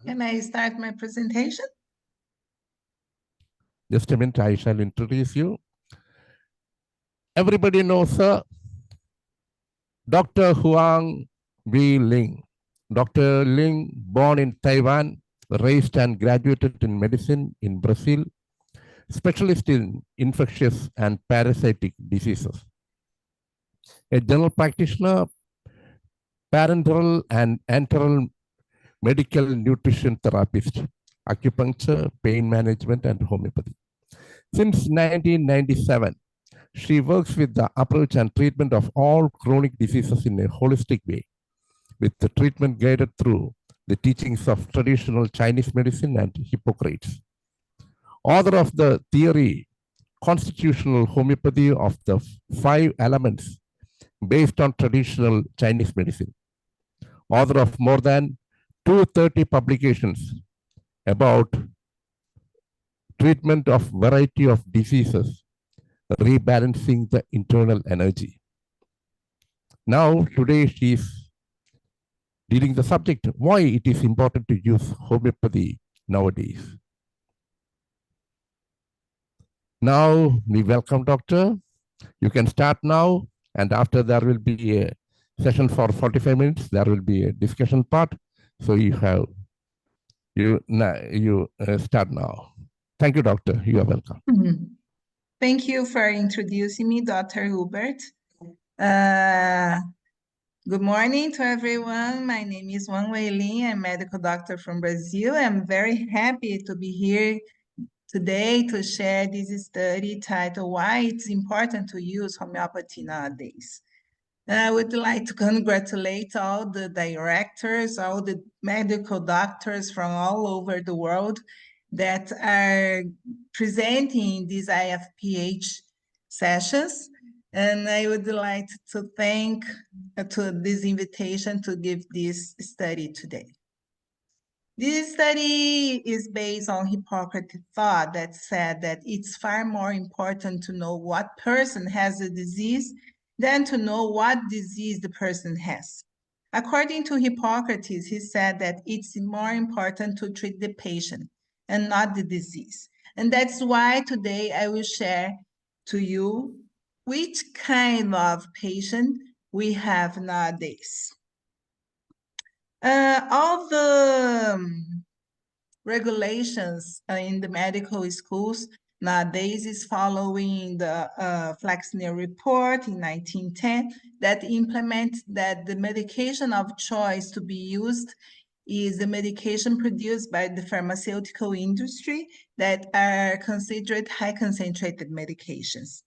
Can I start my presentation? Just a minute, I shall introduce you. Everybody knows Dr. Huang Wei Ling. Dr. Ling, born in Taiwan, raised and graduated in medicine in Brazil, specialist in infectious and parasitic diseases. A general practitioner, parenteral and enteral medical nutrition therapist, acupuncture, pain management, and homeopathy. Since 1997, she works with the approach and treatment of all chronic diseases in a holistic way, with the treatment guided through the teachings of traditional Chinese medicine and Hippocrates. Author of the theory, constitutional homeopathy of the 5 elements based on traditional Chinese medicine. Author of more than 230 publications about treatment of variety of diseases, rebalancing the internal energy. Now, today she is dealing the subject, why it is important to use homeopathy nowadays. Now, we welcome doctor. You can start now, and after there will be a session for 45 minutes. There will be a discussion part. So you start now. Thank you, doctor. You are welcome. Thank you for introducing me, Dr. Hubert. Good morning to everyone. My name is HUANG WEI LING. I'm a medical doctor from Brazil. I'm very happy to be here today to share this study titled Why It's Important to Use Homeopathy Nowadays. I would like to congratulate all the directors, all the medical doctors from all over the world that are presenting these IFPH sessions. And I would like to thank to this invitation to give this study today. This study is based on Hippocrates' thought that said that it's far more important to know what person has the disease than to know what disease the person has. According to Hippocrates, he said that it's more important to treat the patient and not the disease. And that's why today I will share to you which kind of patient we have nowadays. All the regulations in the medical schools nowadays is following the Flexner report in 1910 that implements that the medication of choice to be used is the medication produced by the pharmaceutical industry that are considered high concentrated medications.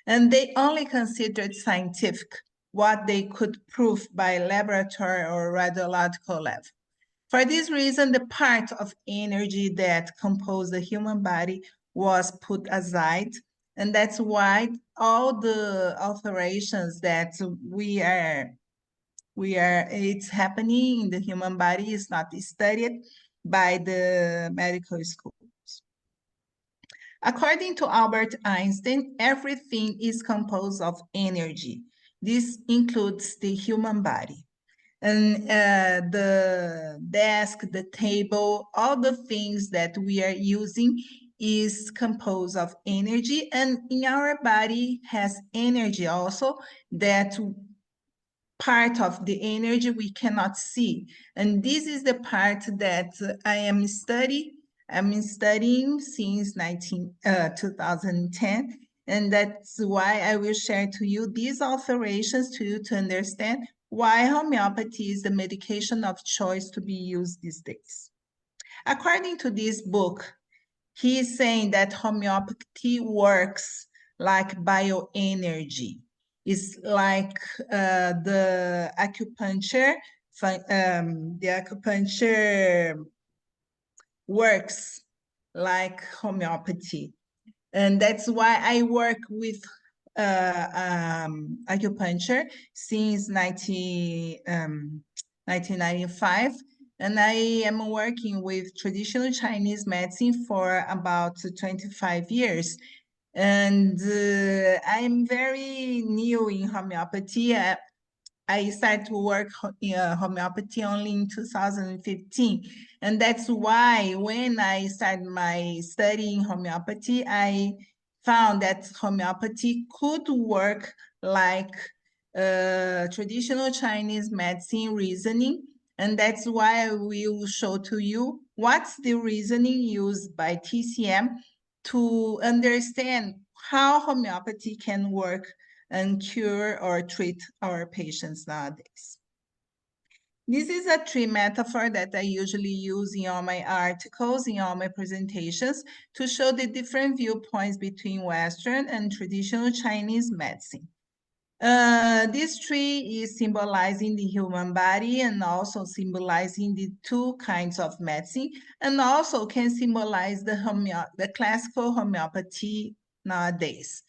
And they only considered scientific what they could prove by laboratory or radiological level. For this reason, the part of energy that composed the human body was put aside. And that's why all the alterations that it's happening in the human body is not studied by the medical schools. According to Albert Einstein, everything is composed of energy. This includes the human body. And the desk, the table, all the things that we are using is composed of energy, and in our body has energy also, that part of the energy we cannot see. And this is the part that I am studying. I'm studying since 2010, and that's why I will share to you these alterations to you to understand why homeopathy is the medication of choice to be used these days. According to this book, he is saying that homeopathy works like bioenergy. It's like the acupuncture. The acupuncture works like homeopathy. And that's why I work with acupuncture since 1995. And I am working with traditional Chinese medicine for about 25 years. And I'm very new in homeopathy. I started to work in homeopathy only in 2015. And that's why when I started my study in homeopathy, I found that homeopathy could work like traditional Chinese medicine reasoning. And that's why I will show to you what's the reasoning used by TCM to understand how homeopathy can work and cure or treat our patients nowadays. This is a tree metaphor that I usually use in all my articles, in all my presentations, to show the different viewpoints between Western and traditional Chinese medicine. This tree is symbolizing the human body and also symbolizing the two kinds of medicine, and also can symbolize the classical homeopathy nowadays.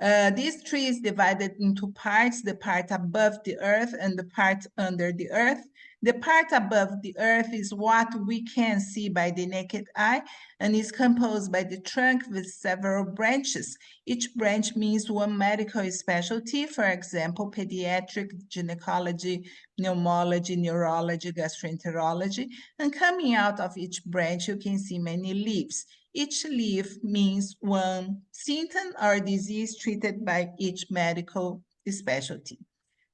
This tree is divided into parts, the part above the earth and the part under the earth. The part above the earth is what we can see by the naked eye and is composed by the trunk with several branches. Each branch means one medical specialty, for example, pediatric, gynecology, pneumology, neurology, gastroenterology. And coming out of each branch, you can see many leaves. Each leaf means one symptom or disease treated by each medical specialty.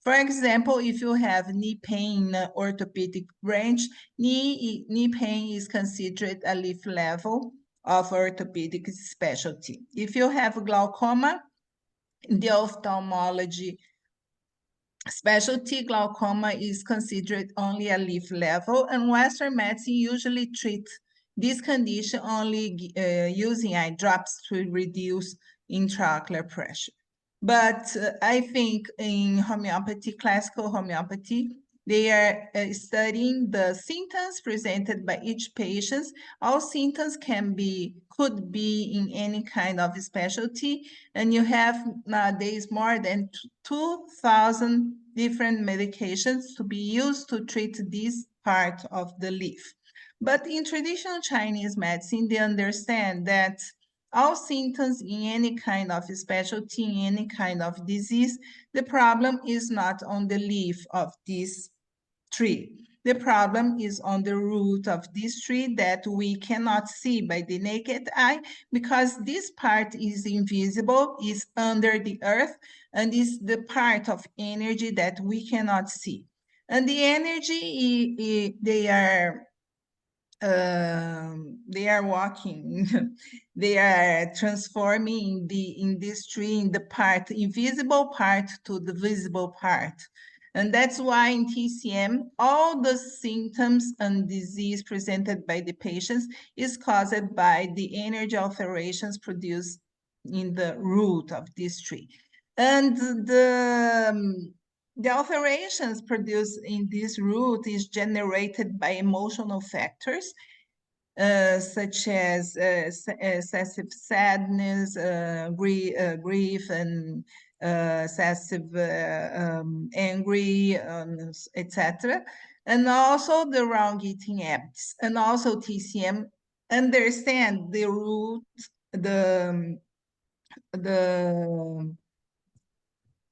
For example, if you have knee pain in an orthopedic branch, knee pain is considered a leaf level of orthopedic specialty. If you have glaucoma, the ophthalmology specialty glaucoma is considered only a leaf level, and Western medicine usually treats this condition only using eye drops to reduce intraocular pressure. But I think in homeopathy, classical homeopathy, they are studying the symptoms presented by each patient. All symptoms could be in any kind of specialty, and you have nowadays more than 2,000 different medications to be used to treat this part of the leaf. But in traditional Chinese medicine, they understand that all symptoms in any kind of specialty, in any kind of disease, the problem is not on the leaf of this tree. The problem is on the root of this tree that we cannot see by the naked eye because this part is invisible, is under the earth, and is the part of energy that we cannot see. And the energy, they are walking, they are transforming in this tree, in the part, invisible part to the visible part. And that's why in TCM, all the symptoms and disease presented by the patients is caused by the energy alterations produced in the root of this tree. And the alterations produced in this root is generated by emotional factors, such as excessive sadness, grief, and excessive angry, etc. And also the wrong eating habits. And also TCM understand the root, the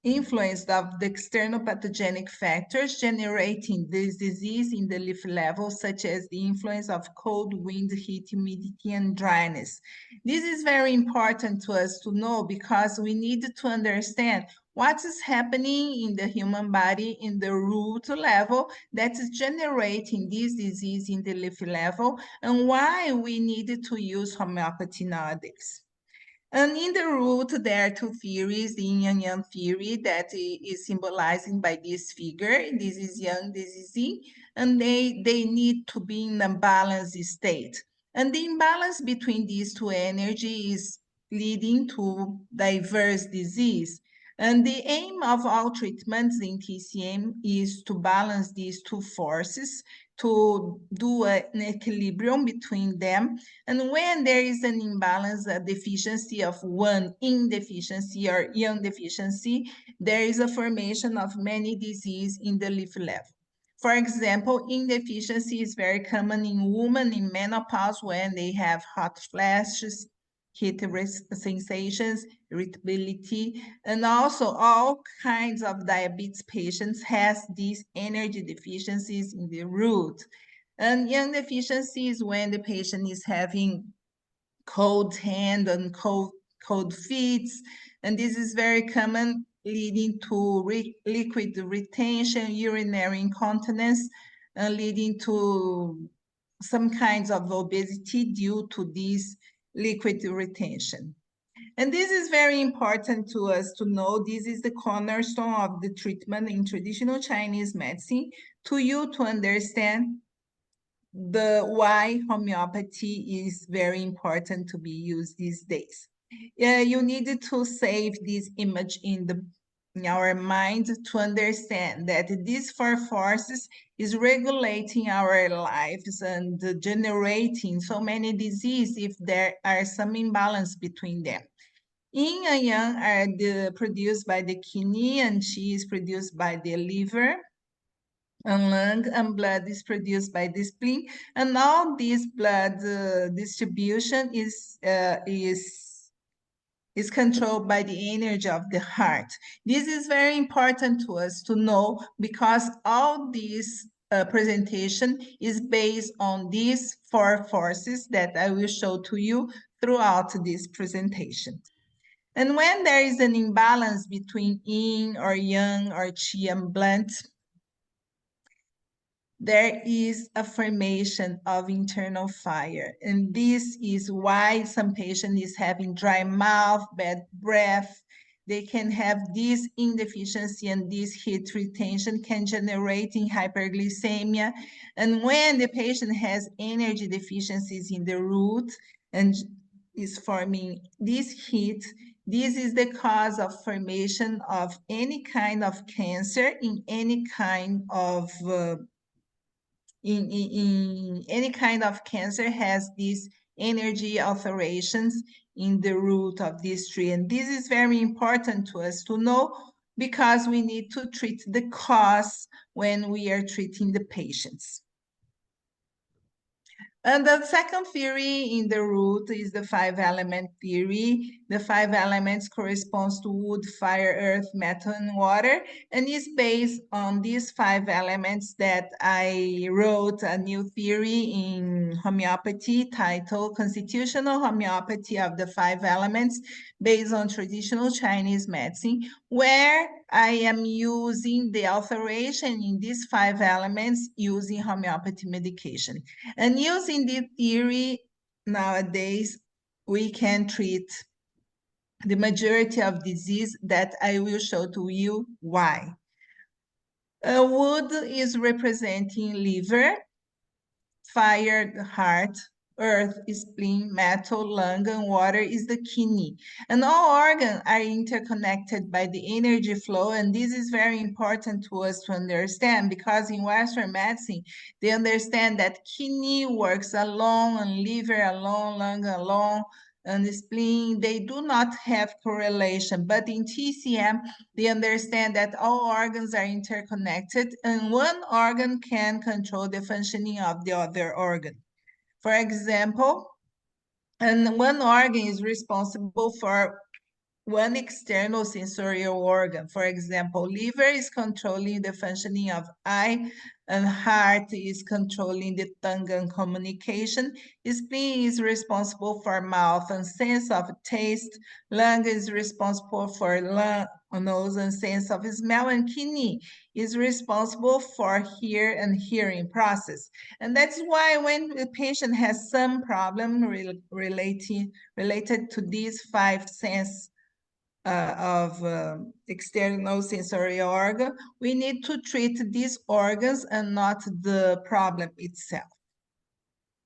influence of the external pathogenic factors generating this disease in the leaf level, such as the influence of cold, wind, heat, humidity, and dryness. This is very important to us to know because we need to understand what is happening in the human body in the root level that is generating this disease in the leaf level and why we need to use homeopathy nowadays. And in the root, there are two theories, the yin and yang theory that is symbolizing by this figure. This is yang, this is yin, and they need to be in a balanced state. And the imbalance between these two energies is leading to diverse disease. And the aim of all treatments in TCM is to balance these two forces, to do an equilibrium between them. And when there is an imbalance, a deficiency of one yin deficiency or yang deficiency, there is a formation of many diseases in the leaf level. For example, yin deficiency is very common in women in menopause when they have hot flashes, sensations, irritability, and also all kinds of diabetes patients has these energy deficiencies in the root. And yang deficiency is when the patient is having cold hand and cold feet, and this is very common, leading to liquid retention, urinary incontinence, leading to some kinds of obesity due to this liquid retention. And this is very important to us to know. This is the cornerstone of the treatment in traditional Chinese medicine to you to understand why homeopathy is very important to be used these days. You need to save this image in our mind to understand that these four forces is regulating our lives and generating so many diseases if there are some imbalance between them. Yin and yang are produced by the kidney, and qi is produced by the liver, and lung and blood is produced by the spleen, and all this blood distribution is controlled by the energy of the heart. This is very important to us to know because all this presentation is based on these four forces that I will show to you throughout this presentation. And when there is an imbalance between yin or yang or qi and blood, there is a formation of internal fire. And this is why some patient is having dry mouth, bad breath. They can have this indeficiency, and this heat retention can generate in hyperglycemia. And when the patient has energy deficiencies in the root and is forming this heat, this is the cause of formation of any kind of cancer in any kind of in any kind of cancer has these energy alterations in the root of this tree. And this is very important to us to know because we need to treat the cause when we are treating the patients. And the second theory in the root is the 5-element theory. The 5 elements corresponds to wood, fire, earth, metal, and water, and is based on these 5 elements that I wrote a new theory in homeopathy titled Constitutional Homeopathy of the 5 Elements based on traditional Chinese medicine, where I am using the alteration in these 5 elements using homeopathy medication. And using this theory, nowadays, we can treat the majority of disease that I will show to you why. Wood is representing liver, fire, the heart, earth is spleen, metal, lung, and water is the kidney. And all organs are interconnected by the energy flow, and this is very important to us to understand because in Western medicine, they understand that kidney works alone, and liver alone, lung alone, and the spleen, they do not have correlation. But in TCM, they understand that all organs are interconnected and one organ can control the functioning of the other organ. For example, and one organ is responsible for one external sensorial organ. For example, liver is controlling the functioning of eye, and heart is controlling the tongue and communication. Spleen is responsible for mouth and sense of taste. Lung is responsible for nose and sense of smell, and kidney is responsible for hear and hearing process. And that's why when the patient has some problem related to these 5 senses of external sensory organ, we need to treat these organs and not the problem itself.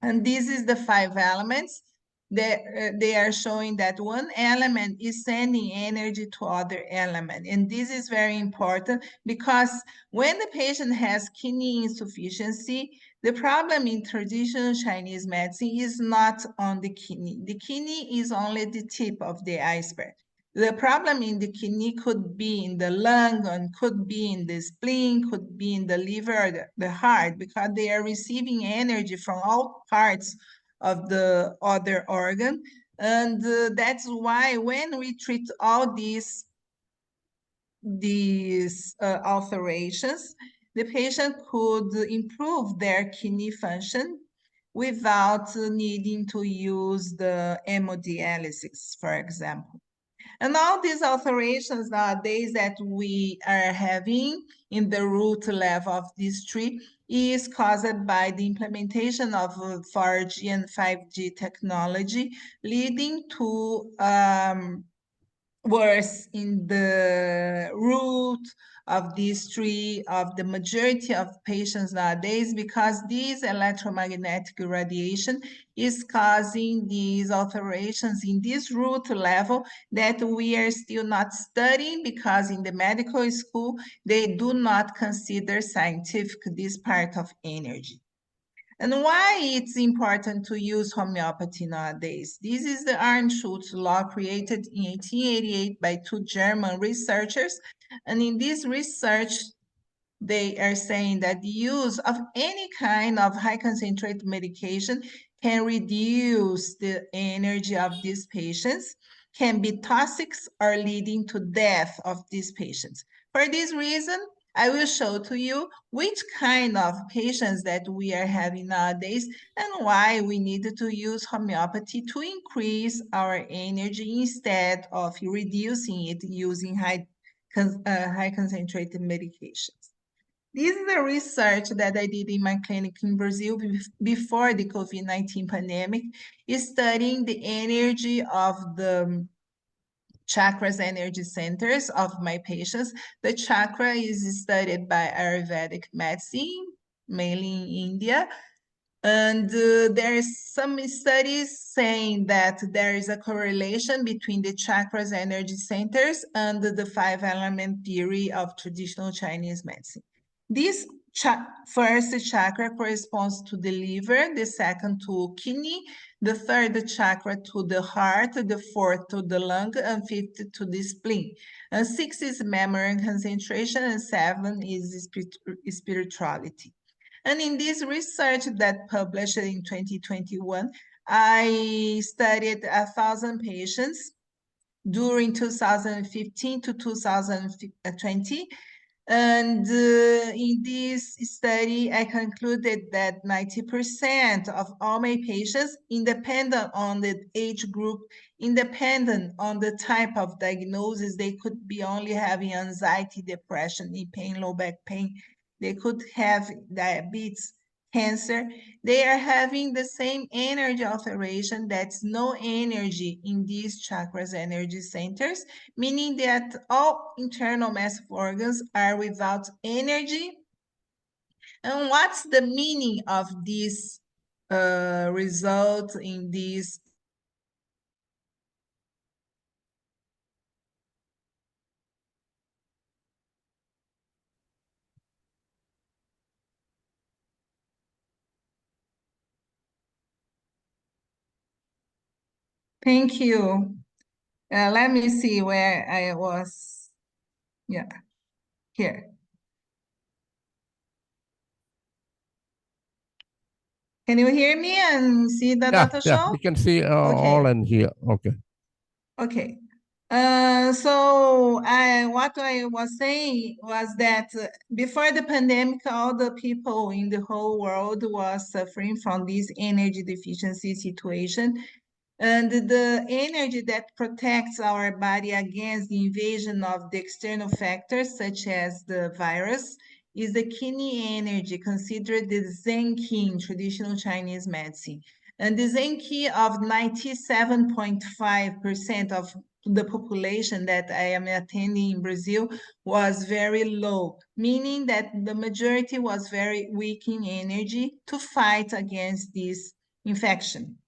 And this is the 5 elements. They are showing that one element is sending energy to other element. And this is very important because when the patient has kidney insufficiency, the problem in traditional Chinese medicine is not on the kidney. The kidney is only the tip of the iceberg. The problem in the kidney could be in the lung and could be in the spleen, could be in the liver or the heart, because they are receiving energy from all parts of the other organ. And that's why when we treat all these alterations, the patient could improve their kidney function without needing to use the hemodialysis, for example. And all these alterations nowadays that we are having in the root level of this tree is caused by the implementation of 4G and 5G technology, leading to worse in the root of this tree of the majority of patients nowadays, because this electromagnetic radiation is causing these alterations in this root level that we are still not studying, because in the medical school they do not consider scientific this part of energy. And why it's important to use homeopathy nowadays? This is the Arndt-Schultz law created in 1888 by two German researchers. And in this research, they are saying that the use of any kind of high concentrated medication can reduce the energy of these patients, can be toxic or leading to death of these patients. For this reason, I will show to you which kind of patients that we are having nowadays and why we need to use homeopathy to increase our energy instead of reducing it using high concentrated medications. This is the research that I did in my clinic in Brazil before the COVID-19 pandemic, is studying the energy of the chakras energy centers of my patients. The chakra is studied by Ayurvedic medicine, mainly in India. And there is some studies saying that there is a correlation between the chakras energy centers and the five element theory of traditional Chinese medicine. This first chakra corresponds to the liver, the second to kidney, the third chakra to the heart, the fourth to the lung, and fifth to the spleen. And six is memory and concentration, and seven is spirituality. And in this research that published in 2021, I studied 1,000 patients during 2015 to 2020. And in this study, I concluded that 90% of all my patients, independent on the age group, independent on the type of diagnosis, they could be only having anxiety, depression, knee pain, low back pain, they could have diabetes, cancer, they are having the same energy alteration. That's no energy in these chakras energy centers, meaning that all internal massive organs are without energy. And what's the meaning of this result in this? Thank you. Let me see where I was. Yeah, here. Can you hear me and see the data Yeah, show? we can see all Okay. in here. Okay. Okay. What I was saying was that before the pandemic, all the people in the whole world was suffering from this energy deficiency situation. And the energy that protects our body against the invasion of the external factors, such as the virus, is the kidney energy, considered the Zen Qi in traditional Chinese medicine. And the Zen Qi of 97.5% of the population that I am attending in Brazil was very low, meaning that the majority was very weak in energy to fight against this infection.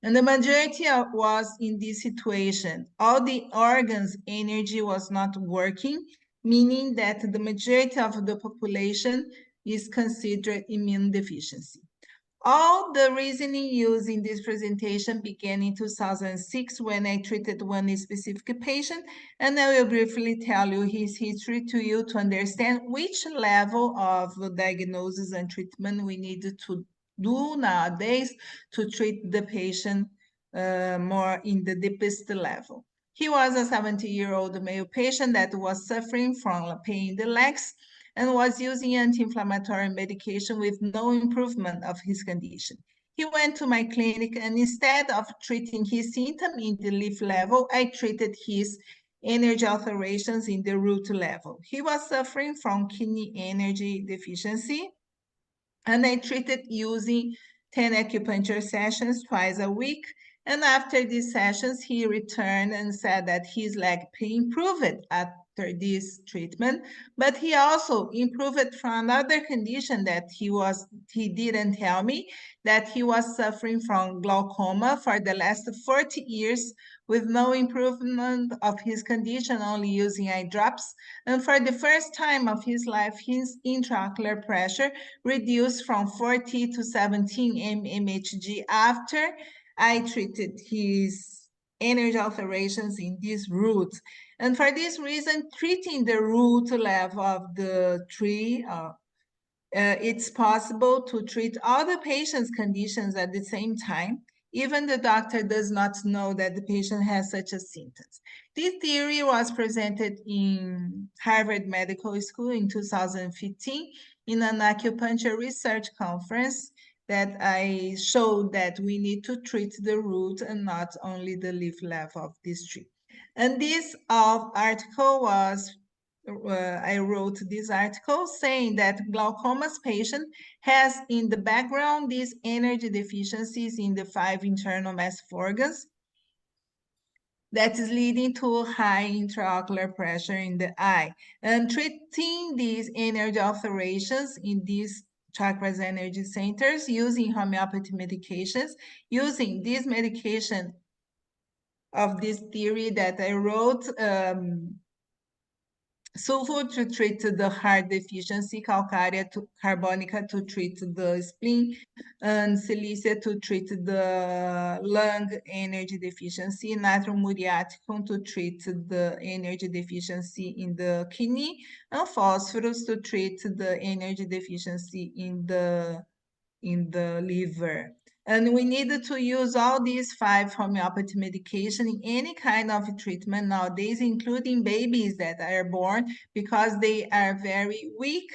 And the majority was in this situation. All the organs' energy was not working, meaning that the majority of the population is considered immune deficiency. All the reasoning used in this presentation began in 2006 when I treated one specific patient, and I will briefly tell you his history to you to understand which level of diagnosis and treatment we need to do nowadays to treat the patient more in the deepest level. He was a 70-year-old male patient that was suffering from pain in the legs and was using anti-inflammatory medication with no improvement of his condition. He went to my clinic, and instead of treating his symptom in the leaf level, I treated his energy alterations in the root level. He was suffering from kidney energy deficiency, and I treated using 10 acupuncture sessions twice a week. And after these sessions, he returned and said that his leg pain improved after this treatment, but he also improved from another condition that he didn't tell me, that he was suffering from glaucoma for the last 40 years with no improvement of his condition, only using eye drops. And for the first time of his life, his intraocular pressure reduced from 40 to 17 mmHg after I treated his energy alterations in this root. And for this reason, treating the root level of the tree, it's possible to treat all the patient's conditions at the same time. Even the doctor does not know that the patient has such a symptoms. This theory was presented in Harvard Medical School in 2015 in an acupuncture research conference that I showed that we need to treat the root and not only the leaf level of this tree. And this article was I wrote this article saying that glaucoma's patient has in the background these energy deficiencies in the 5 internal massive organs that is leading to high intraocular pressure in the eye. And treating these energy alterations in these chakras energy centers using homeopathy medications, using this medication of this theory that I wrote, sulfur to treat the heart deficiency, calcária carbonica to treat the spleen, and silicia to treat the lung energy deficiency, natrium muriaticum to treat the energy deficiency in the kidney, and phosphorus to treat the energy deficiency in the liver. And we needed to use all these 5 homeopathy medication in any kind of treatment nowadays, including babies that are born, because they are very weak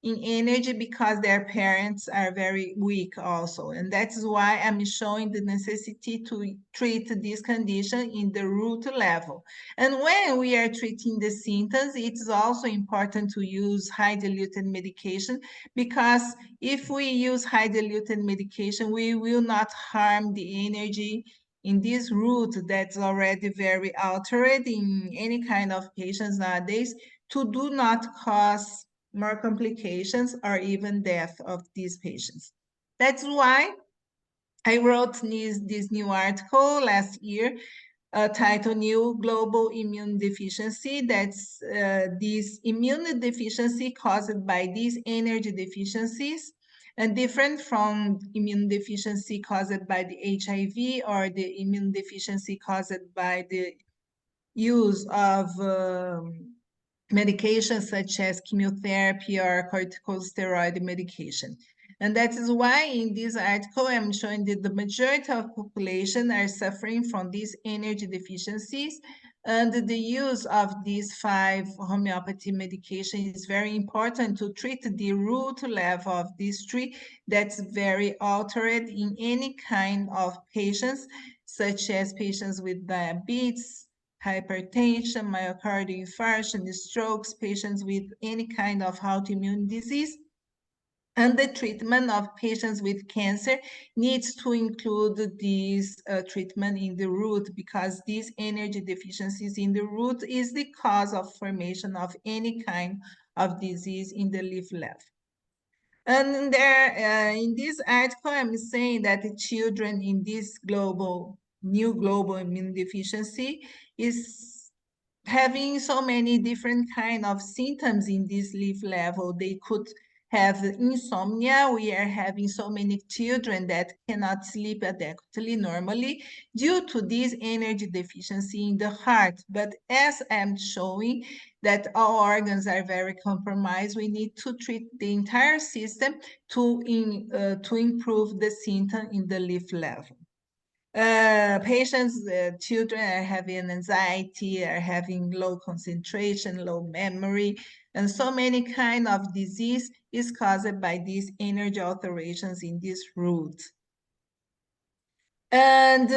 in energy because their parents are very weak also. And that's why I'm showing the necessity to treat this condition in the root level. And when we are treating the symptoms, it's also important to use high diluted medication, because if we use high diluted medication, we will not harm the energy in this root that's already very altered in any kind of patients nowadays, to do not cause more complications or even death of these patients. That's why I wrote this new article last year, titled New Global Immune Deficiency. That's this immune deficiency caused by these energy deficiencies, and different from immune deficiency caused by the HIV or the immune deficiency caused by the use of medications such as chemotherapy or corticosteroid medication. And that is why in this article, I'm showing that the majority of population are suffering from these energy deficiencies, and the use of these 5 homeopathy medication is very important to treat the root level of this tree that's very altered in any kind of patients, such as patients with diabetes, hypertension, myocardial infarction, strokes, patients with any kind of autoimmune disease. And the treatment of patients with cancer needs to include this treatment in the root, because these energy deficiencies in the root is the cause of formation of any kind of disease in the leaf level. And there, in this article, I'm saying that the children in this new global immune deficiency is having so many different kind of symptoms in this leaf level. They could have insomnia. We are having so many children that cannot sleep adequately normally due to this energy deficiency in the heart. But as I'm showing that all organs are very compromised, we need to treat the entire system to improve the symptom in the leaf level. Patients, children are having anxiety, are having low concentration, low memory, and so many kind of disease is caused by these energy alterations in this root. And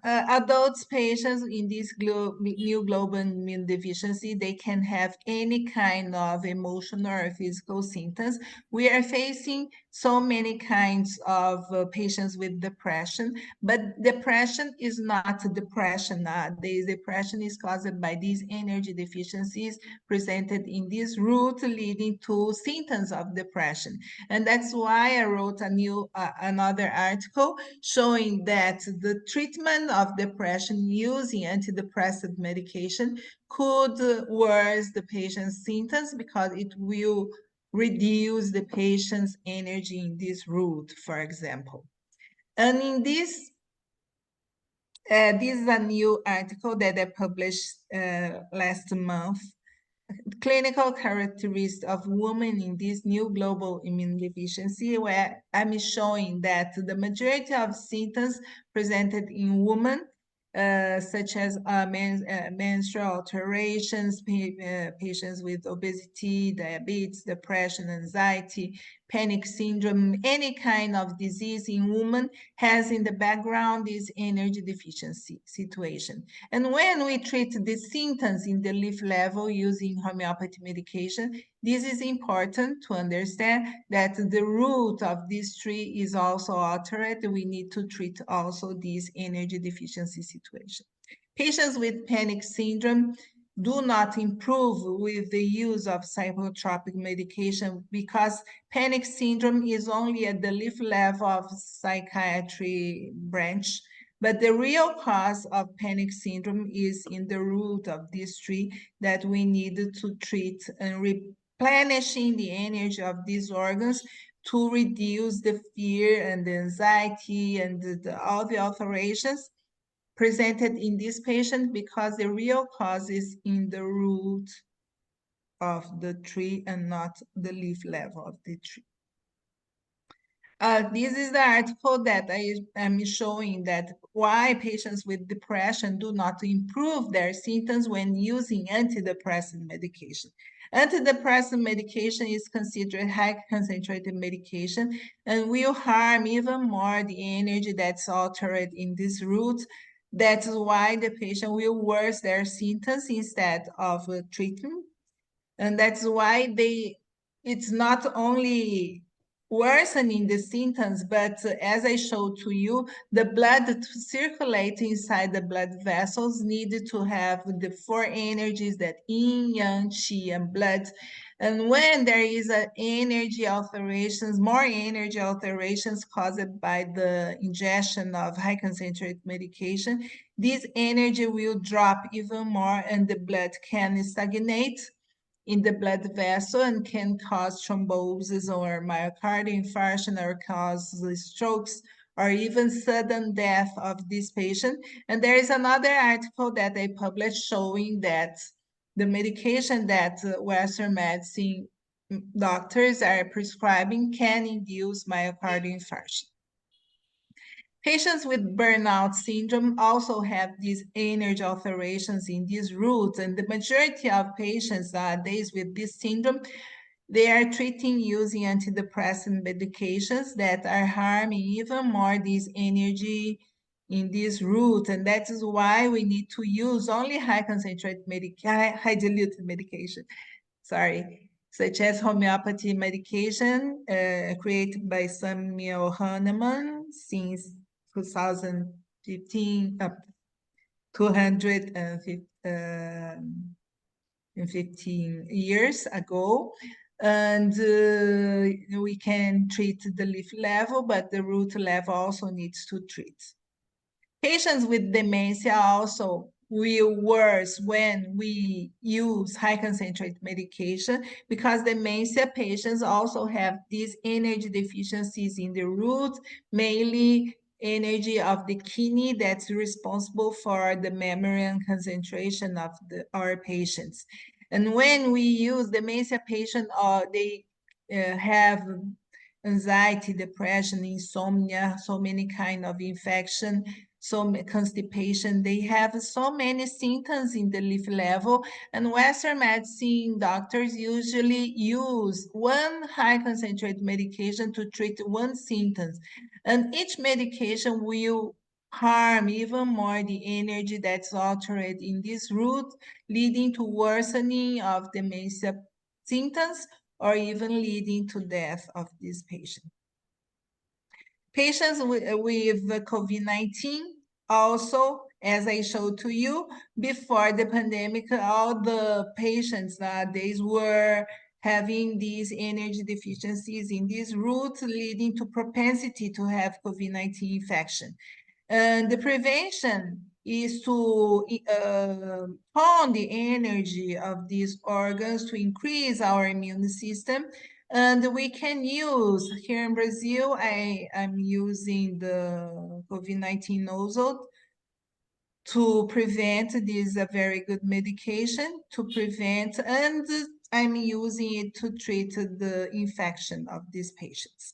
adults patients in this new global immune deficiency, they can have any kind of emotional or physical symptoms. We are facing so many kinds of patients with depression, but depression is not depression nowadays. Depression is caused by these energy deficiencies presented in this root, leading to symptoms of depression. And that's why I wrote another article showing that the treatment of depression using antidepressant medication could worsen the patient's symptoms because it will reduce the patient's energy in this root, for example. And in this is a new article that I published last month. Clinical characteristics of women in this new global immune deficiency, where I'm showing that the majority of symptoms presented in women, such as menstrual alterations, patients with obesity, diabetes, depression, anxiety, panic syndrome, any kind of disease in women has in the background this energy deficiency situation. And when we treat the symptoms in the leaf level using homeopathy medication, this is important to understand that the root of this tree is also altered. We need to treat also this energy deficiency situation. Patients with panic syndrome do not improve with the use of psychotropic medication because panic syndrome is only at the leaf level of psychiatry branch. But the real cause of panic syndrome is in the root of this tree that we need to treat and replenishing the energy of these organs to reduce the fear and the anxiety and all the alterations presented in this patient because the real cause is in the root of the tree and not the leaf level of the tree. This is the article that I am showing that why patients with depression do not improve their symptoms when using antidepressant medication. Antidepressant medication is considered high concentrated medication and will harm even more the energy that's altered in this root. That's why the patient will worsen their symptoms instead of treatment. And that's why it's not only worsening the symptoms, but as I showed to you, the blood to circulate inside the blood vessels needed to have the four energies that yin, yang, qi, and blood. And when there is energy alterations, more energy alterations caused by the ingestion of high concentrated medication, this energy will drop even more and the blood can stagnate in the blood vessel and can cause thrombosis or myocardial infarction or cause strokes or even sudden death of this patient. And there is another article that I published showing that the medication that Western medicine doctors are prescribing can induce myocardial infarction. Patients with burnout syndrome also have these energy alterations in these roots, and the majority of patients nowadays with this syndrome, they are treating using antidepressant medications that are harming even more this energy in this root, and that is why we need to use only high diluted medication, such as homeopathy medication created by Samuel Hahnemann since 2015, 215 years ago. And we can treat the leaf level, but the root level also needs to treat. Patients with dementia also will worse when we use high concentrated medication because dementia patients also have these energy deficiencies in the root, mainly energy of the kidney that's responsible for the memory and concentration of our patients. And when we use dementia patients, they have anxiety, depression, insomnia, so many kind of infection. constipation. They have so many symptoms in the leaf level, and Western medicine doctors usually use one high concentrated medication to treat one symptom. And each medication will harm even more the energy that's altered in this root, leading to worsening of dementia symptoms or even leading to death of this patient. Patients with COVID-19 also, as I showed to you, before the pandemic, all the patients nowadays were having these energy deficiencies in this root, leading to propensity to have COVID-19 infection. And the prevention is to hone the energy of these organs to increase our immune system. And we can use, here in Brazil, I'm using the COVID-19 nozzle to prevent. This is a very good medication to prevent, and I'm using it to treat the infection of these patients.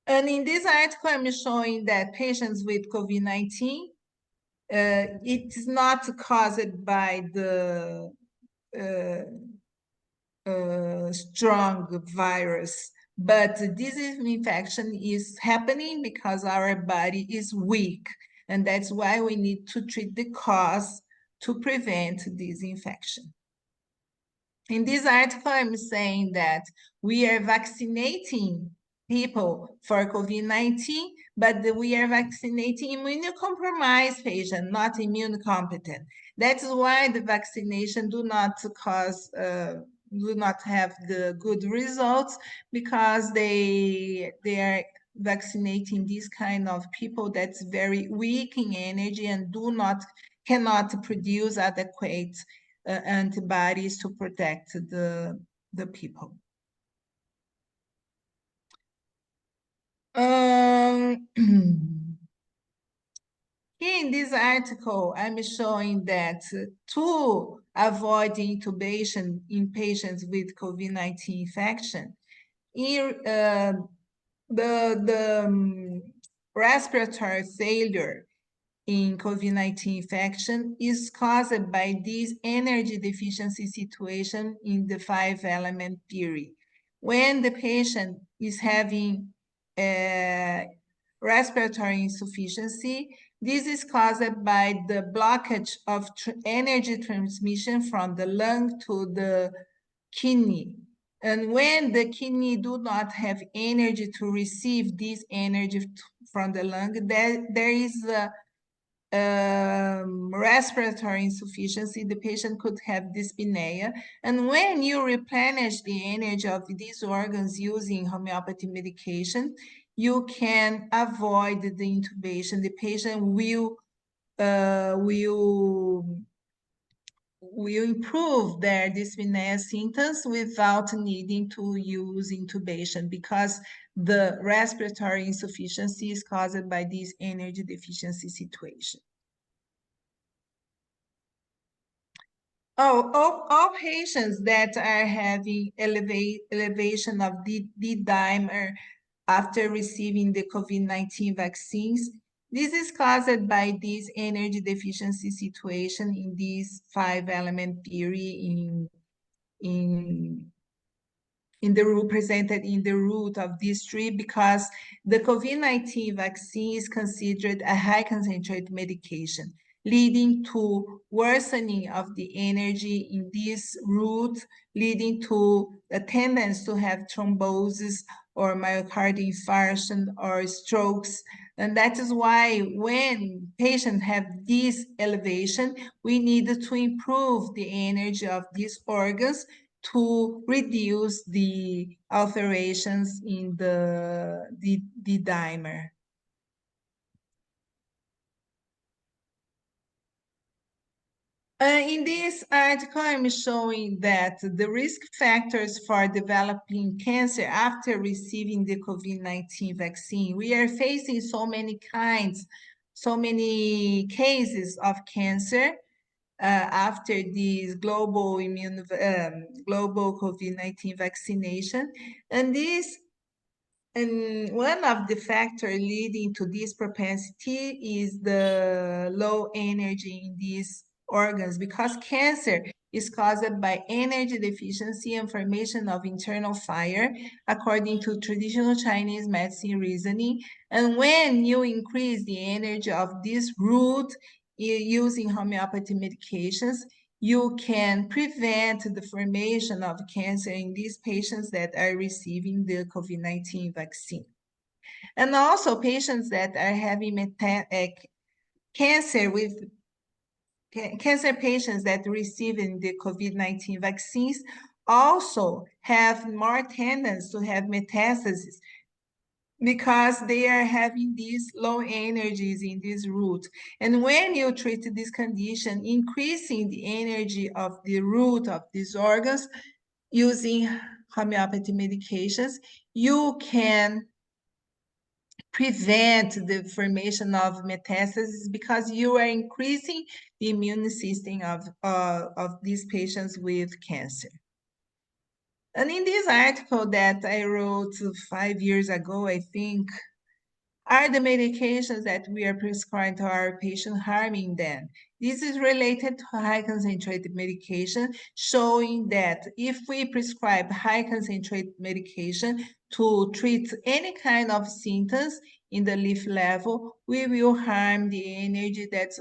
And in this article, I'm showing that patients with COVID-19, it is not caused by the strong virus, but this infection is happening because our body is weak, and that's why we need to treat the cause to prevent this infection. In this article, I'm saying that we are vaccinating people for COVID-19, but we are vaccinating immunocompromised patients, not immune competent. That's why the vaccination do not have the good results, because they are vaccinating these kind of people that's very weak in energy and cannot produce adequate antibodies to protect the people. Here in this article, I'm showing that to avoid intubation in patients with COVID-19 infection, the respiratory failure in COVID-19 infection is caused by this energy deficiency situation in the 5-element theory. When the patient is having respiratory insufficiency, this is caused by the blockage of energy transmission from the lung to the kidney. And when the kidney do not have energy to receive this energy from the lung, there is a respiratory insufficiency. The patient could have dyspnea. And when you replenish the energy of these organs using homeopathy medication, you can avoid the intubation. The patient will improve their dyspnea symptoms without needing to use intubation, because the respiratory insufficiency is caused by this energy deficiency situation. All patients that are having elevation of D-dimer after receiving the COVID-19 vaccines, this is caused by this energy deficiency situation in this 5-element theory in the root, presented in the root of this tree, because the COVID-19 vaccine is considered a high concentrated medication, leading to worsening of the energy in this root, leading to a tendency to have thrombosis or myocardial infarction or strokes. And that is why when patients have this elevation, we need to improve the energy of these organs to reduce the alterations in the D-dimer. In this article, I'm showing that the risk factors for developing cancer after receiving the COVID-19 vaccine, we are facing so many cases of cancer after this global COVID-19 vaccination. And this And one of the factors leading to this propensity is the low energy in these organs, because cancer is caused by energy deficiency and formation of internal fire, according to traditional Chinese medicine reasoning. And when you increase the energy of this root using homeopathy medications, you can prevent the formation of cancer in these patients that are receiving the COVID-19 vaccine. And also patients that are having cancer patients that receiving the COVID-19 vaccines also have more tendency to have metastasis, because they are having these low energies in this root. And when you treat this condition, increasing the energy of the root of these organs using homeopathy medications, you can prevent the formation of metastasis, because you are increasing the immune system of these patients with cancer. And in this article that I wrote 5 years ago, I think, are the medications that we are prescribing to our patient harming them? This is related to high concentrated medication, showing that if we prescribe high concentrated medication to treat any kind of symptoms in the leaf level, we will harm the energy that's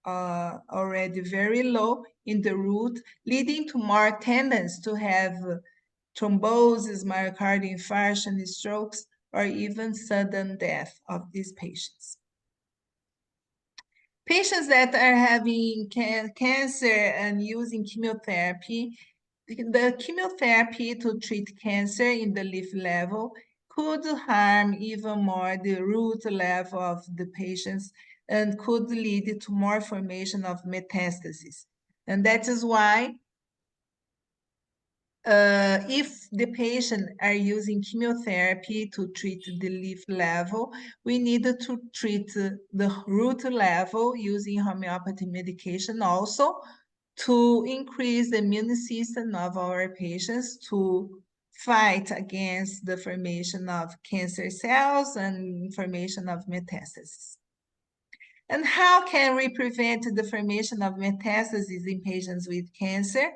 already very low in the root, leading to more tendency to have thrombosis, myocardial infarction, strokes, or even sudden death of these patients. Patients that are having cancer and using chemotherapy, the chemotherapy to treat cancer in the leaf level could harm even more the root level of the patients and could lead to more formation of metastasis. And that is why if the patient are using chemotherapy to treat the leaf level, we need to treat the root level using homeopathy medication also, to increase the immune system of our patients to fight against the formation of cancer cells and formation of metastasis. And how can we prevent the formation of metastases in patients with cancer?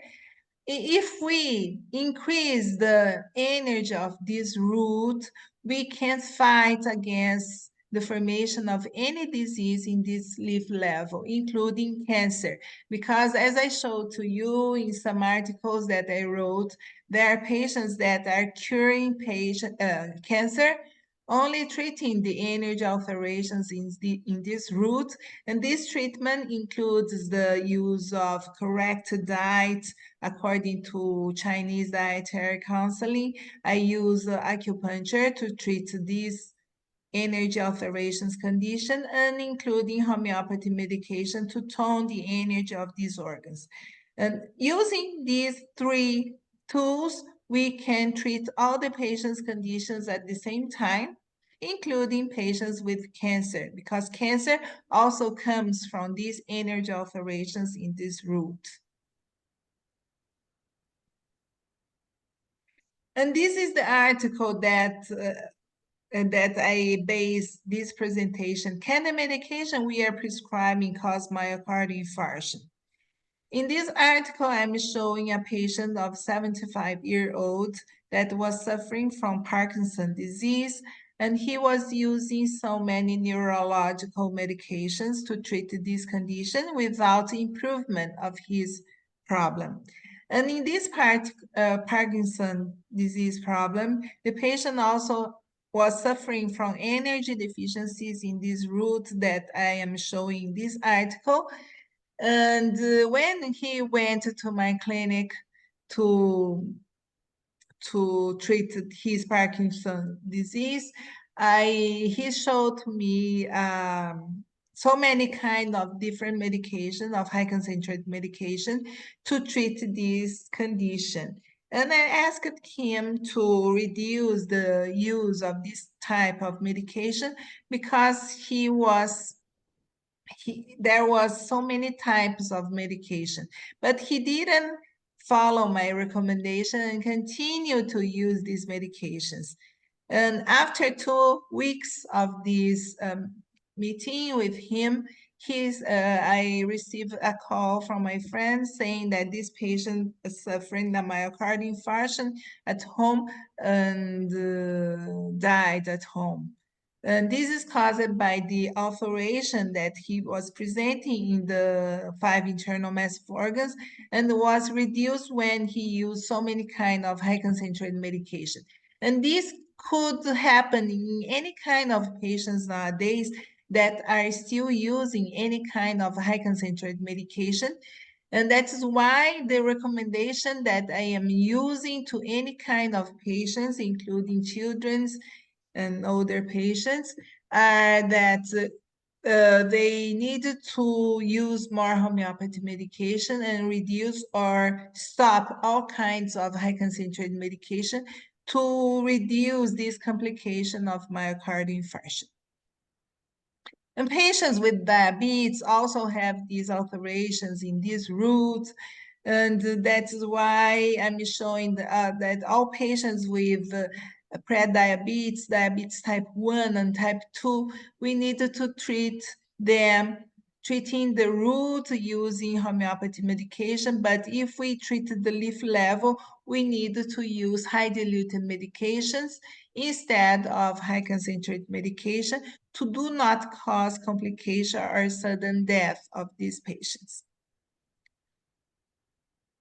If we increase the energy of this root, we can fight against the formation of any disease in this leaf level, including cancer. Because as I showed to you in some articles that I wrote, there are patients that are curing cancer only treating the energy alterations in this root. And this treatment includes the use of correct diet according to Chinese dietary counseling. I use acupuncture to treat these energy alterations condition, and including homeopathy medication to tone the energy of these organs. And using these three tools, we can treat all the patients' conditions at the same time, including patients with cancer, because cancer also comes from these energy alterations in this root. And this is the article that I base this presentation. Can the medication we are prescribing cause myocardial infarction? In this article, I'm showing a patient of 75-year-old that was suffering from Parkinson's disease, and he was using so many neurological medications to treat this condition without improvement of his problem. And in this Parkinson's disease problem, the patient also was suffering from energy deficiencies in this root that I am showing in this article. And when he went to my clinic to treat his Parkinson's disease, he showed me so many kind of different medication, of high concentrated medication to treat this condition. And I asked him to reduce the use of this type of medication, because there was so many types of medication, but he didn't follow my recommendation and continue to use these medications. And after 2 weeks of this meeting with him, I received a call from my friend saying that this patient is suffering a myocardial infarction at home and died at home. And this is caused by the alteration that he was presenting in the 5 internal massive organs and was reduced when he used so many kind of high concentrated medication. And this could happen in any kind of patients nowadays that are still using any kind of high concentrated medication. And that is why the recommendation that I am using to any kind of patients, including children's and older patients, are that they needed to use more homeopathy medication and reduce or stop all kinds of high concentrated medication to reduce this complication of myocardial infarction. And patients with diabetes also have these alterations in these roots, and that is why I'm showing that all patients with pre-diabetes, diabetes type 1 and type 2, we need to treat them, treating the root using homeopathy medication. But if we treat the leaf level, we need to use high diluted medications instead of high concentrated medication to do not cause complication or sudden death of these patients.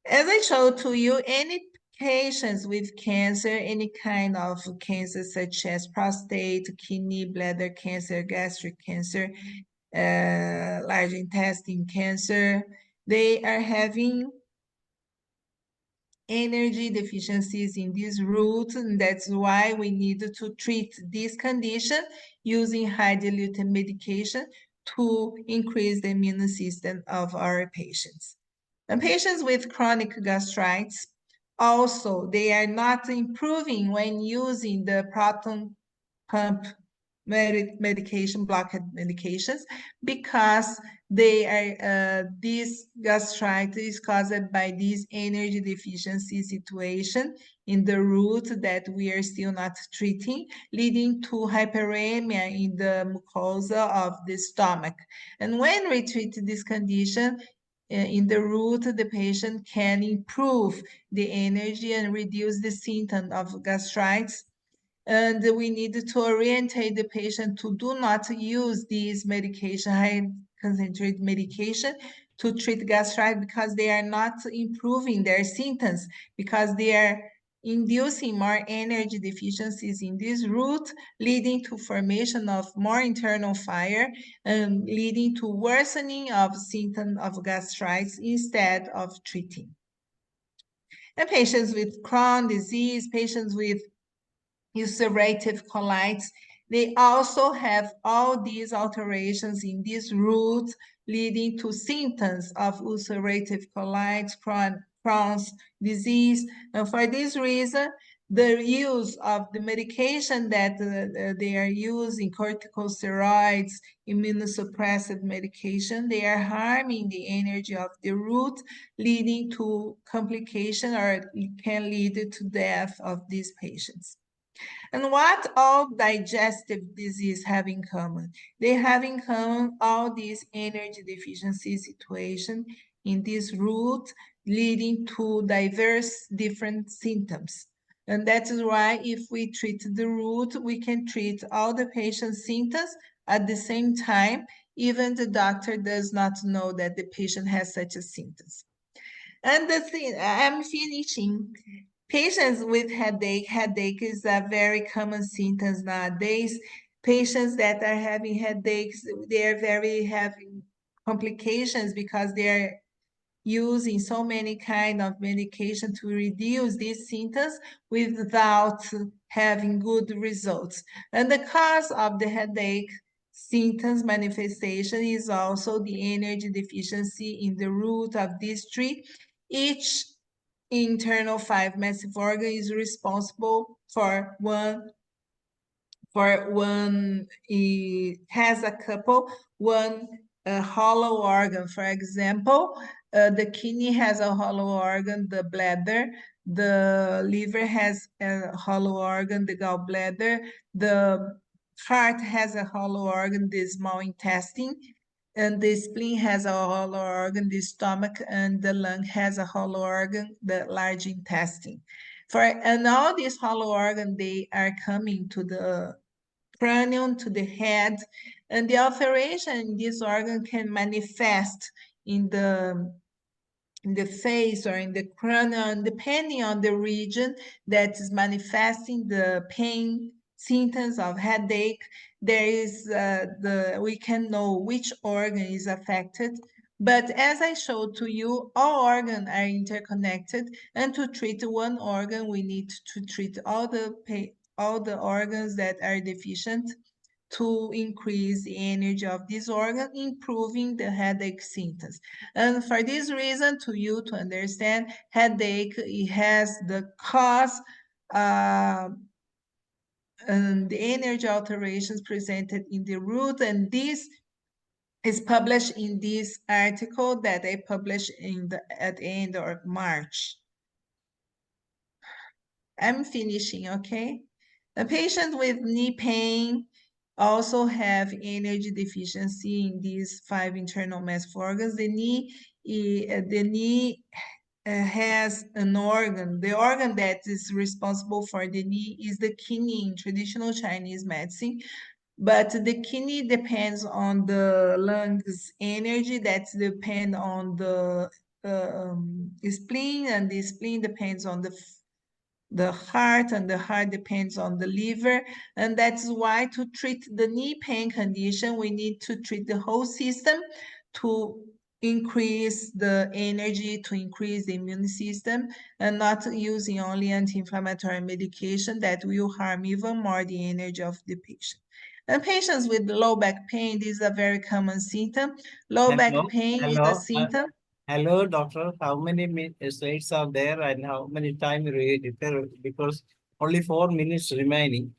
As I showed to you, any patients with cancer, any kind of cancer such as prostate, kidney, bladder cancer, gastric cancer, large intestine cancer, they are having energy deficiencies in this root, and that's why we need to treat this condition using high diluted medication to increase the immune system of our patients. And patients with chronic gastritis, also, they are not improving when using the proton pump medication, blockade medications, because they are this gastritis is caused by this energy deficiency situation in the root that we are still not treating, leading to hyperemia in the mucosa of the stomach. And when we treat this condition in the root, the patient can improve the energy and reduce the symptom of gastritis. And we need to orientate the patient to do not use these medication, high concentrated medication, to treat gastritis, because they are not improving their symptoms, because they are inducing more energy deficiencies in this root, leading to formation of more internal fire and leading to worsening of symptoms of gastritis instead of treating. And patients with Crohn's disease, patients with ulcerative colitis, they also have all these alterations in this root, leading to symptoms of ulcerative colitis, Crohn's disease. And for this reason, the use of the medication that they are using, corticosteroids, immunosuppressive medication, they are harming the energy of the root, leading to complication or can lead to death of these patients. And what all digestive disease have in common? They have in common all these energy deficiency situation in this root, leading to diverse different symptoms. And that is why if we treat the root, we can treat all the patient's symptoms at the same time, even the doctor does not know that the patient has such a symptoms. And the thing, I'm finishing. Patients with headache is a very common symptom nowadays. Patients that are having headaches, they are very having complications because they are using so many kind of medication to reduce these symptoms without having good results. And the cause of the headache symptoms manifestation is also the energy deficiency in the root of these three. Each internal 5 massive organ is responsible for one, it has a couple, one hollow organ. For example, the kidney has a hollow organ, the bladder, The liver has a hollow organ, the gallbladder. The heart has a hollow organ, the small intestine. And the spleen has a hollow organ, the stomach, and the lung has a hollow organ, the large intestine. And all these hollow organs, they are coming to the cranium, to the head, and the alteration in this organ can manifest in the face or in the cranium, depending on the region that is manifesting the pain symptoms of headache. There is we can know which organ is affected. But as I showed to you, all organs are interconnected, and to treat one organ, we need to treat all the organs that are deficient to increase the energy of this organ, improving the headache symptoms. And for this reason, to understand headache, it has the cause and the energy alterations presented in the root, and this is published in this article that I published at the end of March. I'm finishing, okay? A patient with knee pain also have energy deficiency in these 5 internal massive organs. The knee has an organ. The organ that is responsible for the knee is the kidney in traditional Chinese medicine. But the kidney depends on the lungs energy that depend on the spleen, and the spleen depends on the heart, and the heart depends on the liver. And that's why to treat the knee pain condition, we need to treat the whole system to increase the energy, to increase the immune system, and not using only anti-inflammatory medication that will harm even more the energy of the patient. And patients with low back pain, this is a very common symptom. Low back pain is a symptom. Hello, doctor. How many slides are there and how many time refer? Because only 4 minutes remaining.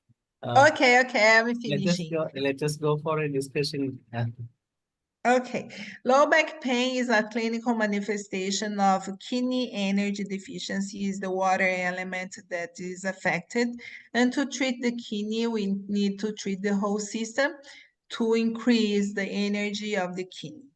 Okay, I'm finishing. Let us go for a discussion. Okay, low back pain is a clinical manifestation of kidney energy deficiency, is the water element that is affected. And to treat the kidney, we need to treat the whole system to increase the energy of the kidney.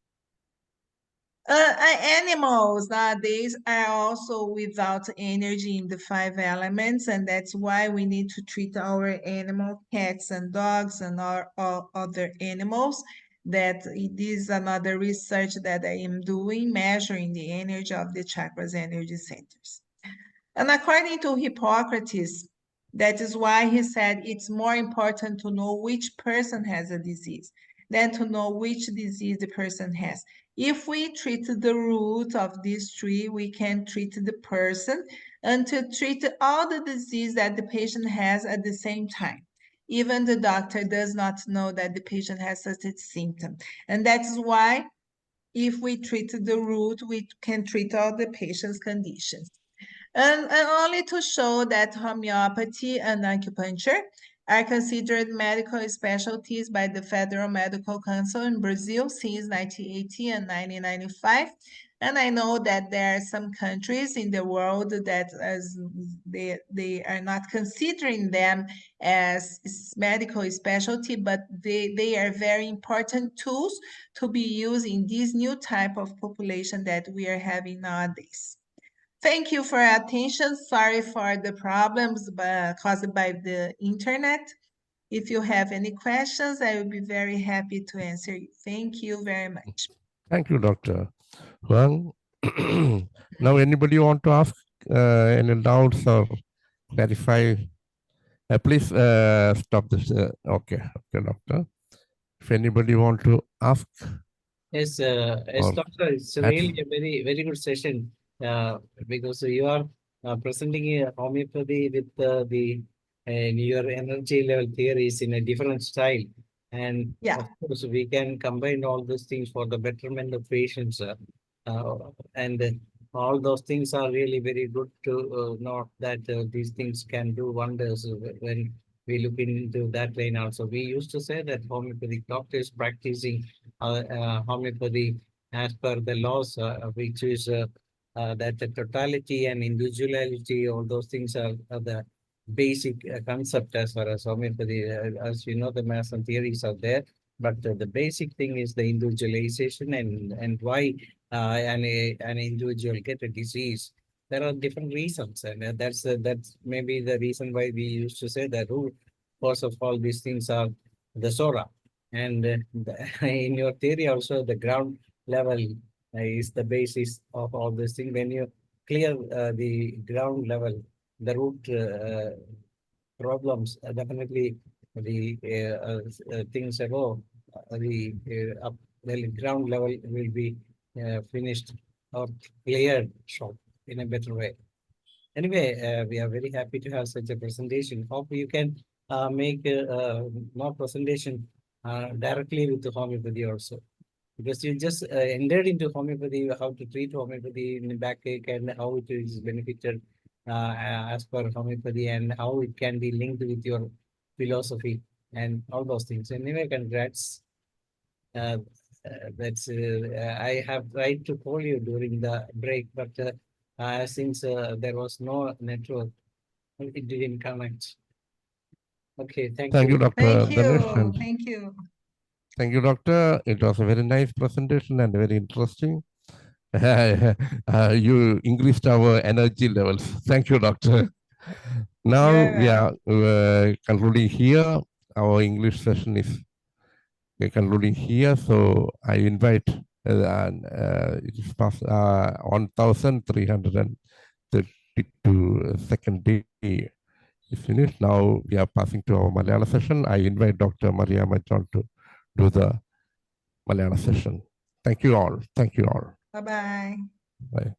Animals nowadays are also without energy in the 5 elements, and that's why we need to treat our animal, cats and dogs and all other animals. That this is another research that I am doing, measuring the energy of the chakras energy centers. And according to Hippocrates, that is why he said it's more important to know which person has a disease than to know which disease the person has. If we treat the root of this tree, we can treat the person, and to treat all the disease that the patient has at the same time. Even the doctor does not know that the patient has such a symptom. And that's why if we treat the root, we can treat all the patient's conditions. And only to show that homeopathy and acupuncture are considered medical specialties by the Federal Medical Council in Brazil since 1980 and 1995. And I know that there are some countries in the world that as they are not considering them as medical specialty, but they are very important tools to be used in this new type of population that we are having nowadays. Thank you for your attention. Sorry for the problems caused by the internet. If you have any questions, I will be very happy to answer you. Thank you very much. Thank you, Dr. Huang. Now, anybody want to ask any doubts or clarify? Please stop this. Okay, doctor. If anybody want to ask. Yes, doctor, it's really a very, very good session because you are presenting a homeopathy with your energy level theories in a different style. And yeah, of course, we can combine all those things for the betterment of patients. And all those things are really very good to know that these things can do wonders when we look into that lane also. We used to say that homeopathic doctors practicing homeopathy as per the laws, which is that the totality and individuality, all those things are the basic concept as far as homeopathy. As you know, the maths and theories are there, but the basic thing is the individualization and why an individual get a disease. There are different reasons, and that's maybe the reason why we used to say the root cause of all these things are the sora. And in your theory also, the ground level is the basis of all this thing. When you clear the ground level, the root problems, definitely the things above the ground level will be finished or cleared short in a better way. Anyway, we are very happy to have such a presentation. Hope you can make more presentation directly with the homeopathy also. Because you just entered into homeopathy, how to treat homeopathy in the backache and how it is benefited as per homeopathy and how it can be linked with your philosophy and all those things. Anyway, congrats. I have tried to call you during the break, but since there was no network, it didn't connect. Okay, thank Thank you, you. Dr. Thank Dhanesh. you. And Thank you. thank you, Doctor. It was a very nice presentation and very interesting. You increased our energy levels. Thank you, Doctor. Now You're we are concluding here. Our English session is concluding here. So I invite, it is past 1,332 second day is finished. Now we are passing to our Malayalam session. I invite Dr. Maria John to do the Malayalam session. Thank you all. Thank you all. Bye-bye. Bye.